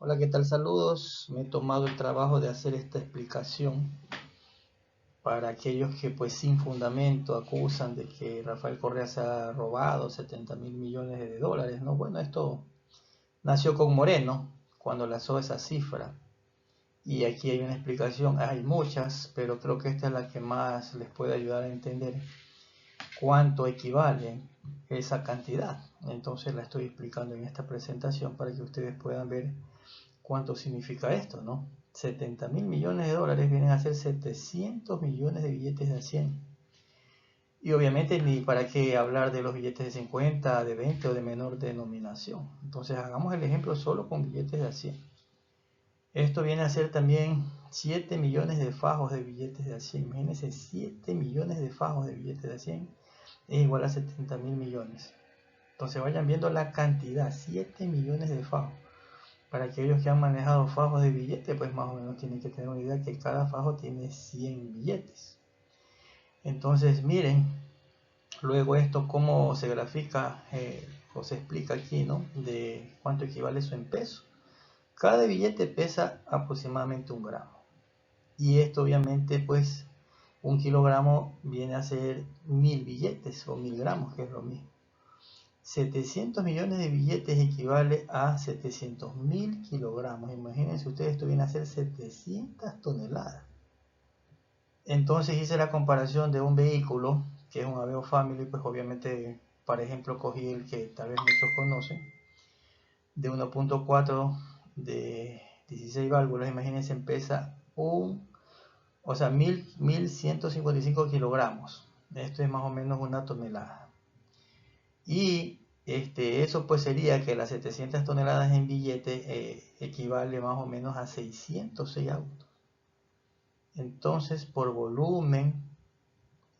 Hola, ¿qué tal? Saludos. Me he tomado el trabajo de hacer esta explicación para aquellos que pues sin fundamento acusan de que Rafael Correa se ha robado 70.000 millones de dólares, ¿no? Bueno, esto nació con Moreno cuando lanzó esa cifra y aquí hay una explicación, hay muchas, pero creo que esta es la que más les puede ayudar a entender cuánto equivale esa cantidad. Entonces la estoy explicando en esta presentación para que ustedes puedan ver cuánto significa esto, ¿no? 70.000 millones de dólares vienen a ser 700 millones de billetes de 100. Y obviamente ni para qué hablar de los billetes de 50, de 20 o de menor denominación. Entonces hagamos el ejemplo solo con billetes de 100. Esto viene a ser también 7 millones de fajos de billetes de 100. Imagínense, 7 millones de fajos de billetes de 100 es igual a 70.000 millones. Entonces vayan viendo la cantidad, 7 millones de fajos. Para aquellos que han manejado fajos de billetes, pues más o menos tienen que tener una idea que cada fajo tiene 100 billetes. Entonces miren, luego esto cómo se grafica o se explica aquí, ¿no? De cuánto equivale eso en peso. Cada billete pesa aproximadamente 1 gramo. Y esto obviamente pues 1 kilogramo viene a ser 1000 billetes o 1000 gramos, que es lo mismo. 700 millones de billetes equivale a 700.000 kilogramos. Imagínense ustedes, esto viene a ser 700 toneladas. Entonces hice la comparación de un vehículo, que es un Aveo Family, pues obviamente, por ejemplo, cogí el que tal vez muchos conocen, de 1.4 de 16 válvulas. Imagínense, pesa 1155 kilogramos. Esto es más o menos 1 tonelada. Y eso pues sería que las 700 toneladas en billete equivale más o menos a 606 autos. Entonces por volumen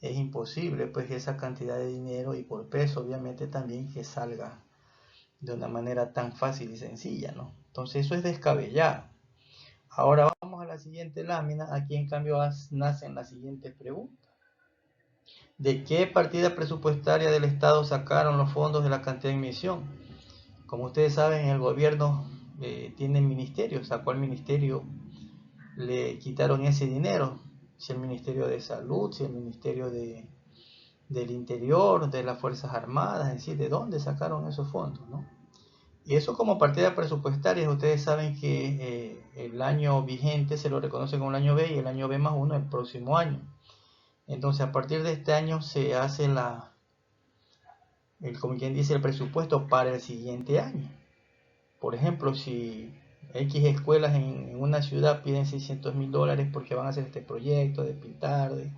es imposible pues esa cantidad de dinero, y por peso obviamente también, que salga de una manera tan fácil y sencilla, ¿no? Entonces eso es descabellado. Ahora vamos a la siguiente lámina. Aquí en cambio nacen las siguientes preguntas. ¿De qué partida presupuestaria del Estado sacaron los fondos de la cantidad de emisión? Como ustedes saben, el gobierno tiene ministerios. ¿A cuál ministerio le quitaron ese dinero? Si el Ministerio de Salud, si el Ministerio del Interior, de las Fuerzas Armadas, es decir, ¿de dónde sacaron esos fondos, no? Y eso como partida presupuestaria. Ustedes saben que el año vigente se lo reconoce como el año B, y el año B más uno el próximo año. Entonces a partir de este año se hace como quien dice, el presupuesto para el siguiente año. Por ejemplo, si X escuelas en una ciudad piden 600.000 dólares porque van a hacer este proyecto de pintar, de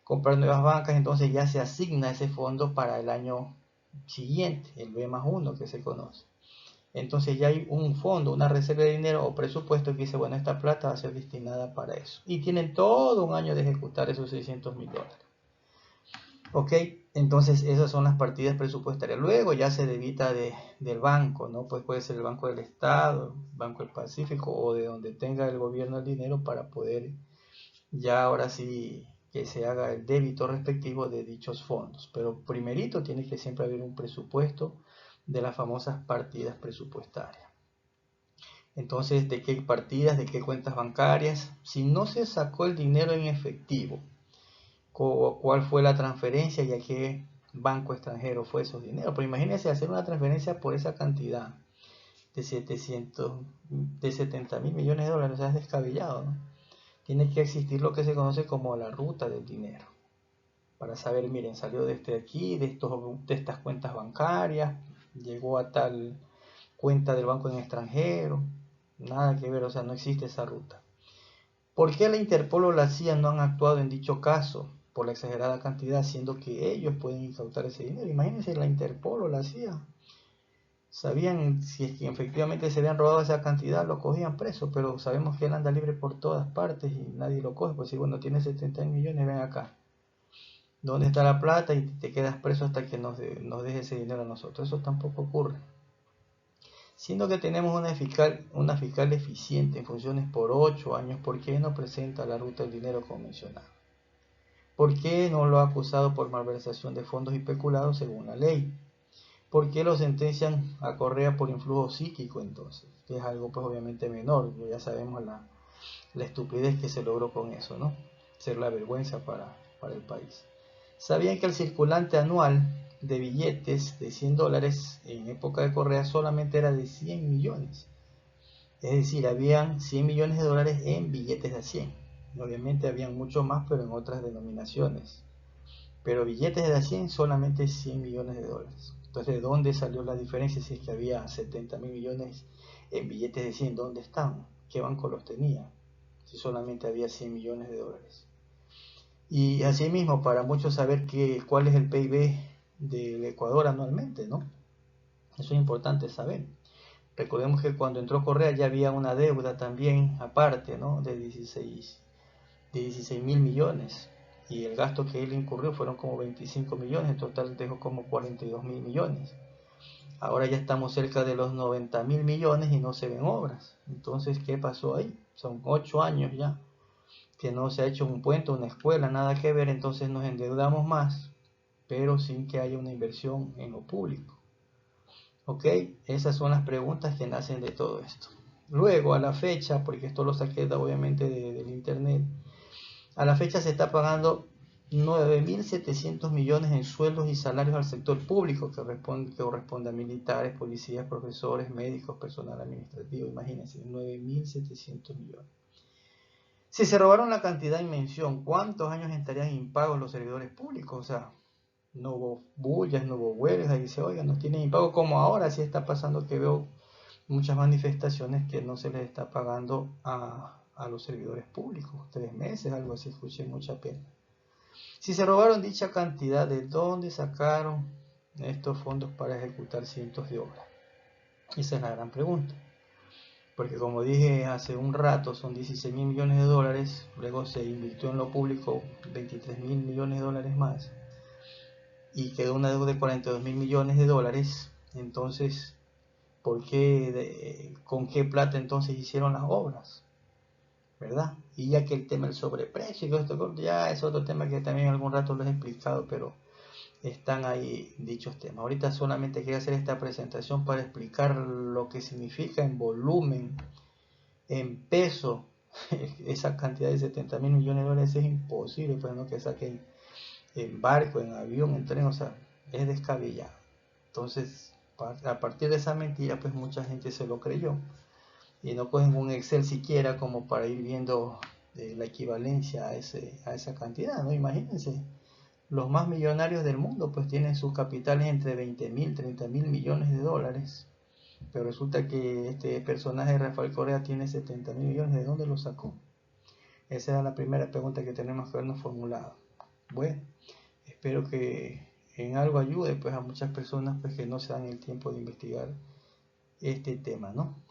comprar nuevas bancas, entonces ya se asigna ese fondo para el año siguiente, el B más uno que se conoce. Entonces ya hay un fondo, una reserva de dinero o presupuesto que dice, bueno, esta plata va a ser destinada para eso. Y tienen todo un año de ejecutar esos 600.000 dólares. Ok, entonces esas son las partidas presupuestarias. Luego ya se debita del banco, ¿no? Pues puede ser el Banco del Estado, Banco del Pacífico, o de donde tenga el gobierno el dinero, para poder ya ahora sí que se haga el débito respectivo de dichos fondos. Pero primerito tiene que siempre haber un presupuesto de las famosas partidas presupuestarias. Entonces, ¿de qué partidas, de qué cuentas bancarias? Si no se sacó el dinero en efectivo, cuál fue la transferencia y a qué banco extranjero fue esos dinero. Pero imagínense hacer una transferencia por esa cantidad de 70.000 millones de dólares. O sea, es descabellado, ¿no? Tiene que existir lo que se conoce como la ruta del dinero, para saber, miren, salió desde aquí, de estas cuentas bancarias, llegó a tal cuenta del banco en extranjero. Nada que ver, o sea, no existe esa ruta. ¿Por qué la Interpol o la CIA no han actuado en dicho caso por la exagerada cantidad, siendo que ellos pueden incautar ese dinero? Imagínense, la Interpol o la CIA sabían si es que efectivamente se habían robado esa cantidad, lo cogían preso, pero sabemos que él anda libre por todas partes y nadie lo coge. Pues si, bueno, tiene 70 millones, ven acá, ¿dónde está la plata? Y te quedas preso hasta que nos deje ese dinero a nosotros. Eso tampoco ocurre. Siendo que tenemos una fiscal eficiente en funciones por 8 años, ¿por qué no presenta la ruta del dinero como mencionado? ¿Por qué no lo ha acusado por malversación de fondos y peculado según la ley? ¿Por qué lo sentencian a Correa por influjo psíquico entonces? Que es algo pues obviamente menor, ya sabemos la estupidez que se logró con eso, ¿no? Ser la vergüenza para el país. ¿Sabían que el circulante anual de billetes de $100 en época de Correa solamente era de 100 millones? Es decir, habían 100 millones de dólares en billetes de 100. Obviamente habían mucho más, pero en otras denominaciones. Pero billetes de 100 solamente 100 millones de dólares. Entonces, ¿de dónde salió la diferencia? Si es que había 70 mil millones en billetes de 100, ¿dónde están? ¿Qué banco los tenía? Si solamente había 100 millones de dólares. Y asimismo, para muchos saber cuál es el PIB del Ecuador anualmente, ¿no? Eso es importante saber. Recordemos que cuando entró Correa ya había una deuda también aparte, ¿no? De 16 mil millones. Y el gasto que él incurrió fueron como 25 millones, en total dejó como 42 mil millones. Ahora ya estamos cerca de los 90 mil millones y no se ven obras. Entonces, ¿qué pasó ahí? Son 8 años ya que no se ha hecho un puente, una escuela, nada que ver, entonces nos endeudamos más, pero sin que haya una inversión en lo público. ¿Ok? Esas son las preguntas que nacen de todo esto. Luego, a la fecha, porque esto lo saqué obviamente del internet, a la fecha se está pagando 9.700 millones en sueldos y salarios al sector público, que corresponde a militares, policías, profesores, médicos, personal administrativo. Imagínense, 9.700 millones. Si se robaron la cantidad en mención, ¿cuántos años estarían impagos los servidores públicos? O sea, no hubo bullas, no hubo huelgas, y dice, oiga, no tienen impago, como ahora sí está pasando que veo muchas manifestaciones que no se les está pagando a los servidores públicos, 3 meses, algo así, escuché mucha pena. Si se robaron dicha cantidad, ¿de dónde sacaron estos fondos para ejecutar cientos de obras? Esa es la gran pregunta. Porque como dije hace un rato, son 16 mil millones de dólares, luego se invirtió en lo público 23 mil millones de dólares más, y quedó una deuda de 42 mil millones de dólares. Entonces, ¿con qué plata entonces hicieron las obras? ¿Verdad? Y ya que el tema del sobreprecio, y esto ya es otro tema que también algún rato lo he explicado, pero están ahí dichos temas. Ahorita solamente quería hacer esta presentación para explicar lo que significa en volumen, en peso, esa cantidad de 70 mil millones de dólares es imposible, pues no que saquen en barco, en avión, en tren, o sea, es descabellado. Entonces, a partir de esa mentira, pues mucha gente se lo creyó y no cogen un Excel siquiera como para ir viendo la equivalencia a esa cantidad, ¿no? Imagínense, los más millonarios del mundo pues tienen sus capitales entre 20 mil, 30 mil millones de dólares, pero resulta que este personaje Rafael Correa tiene 70 mil millones. ¿De dónde lo sacó? Esa era la primera pregunta que tenemos que habernos formulado. Bueno, espero que en algo ayude pues a muchas personas pues que no se dan el tiempo de investigar este tema, ¿no?